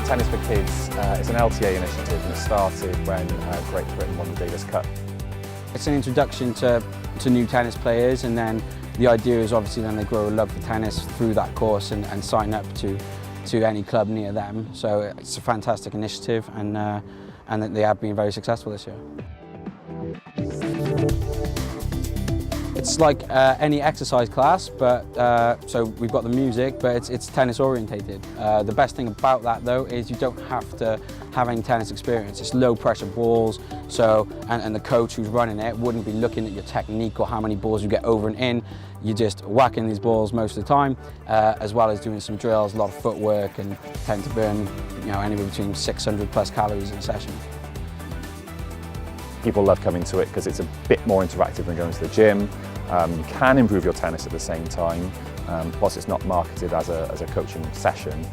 Tennis for Kids is an LTA initiative and it started when Great Britain won the Davis Cup. It's an introduction to new tennis players, and then the idea is obviously then they grow a love for tennis through that course and sign up to any club near them. So it's a fantastic initiative, and they have been very successful this year. It's like any exercise class, but so we've got the music, but it's tennis orientated. The best thing about that though is you don't have to have any tennis experience. It's low pressure balls, so and the coach who's running it wouldn't be looking at your technique or how many balls you get over and in. You're just whacking these balls most of the time, as well as doing some drills, a lot of footwork, and tend to burn anywhere between 600 plus calories in a session. People love coming to it because it's a bit more interactive than going to the gym. You can improve your tennis at the same time, whilst it's not marketed as a coaching session.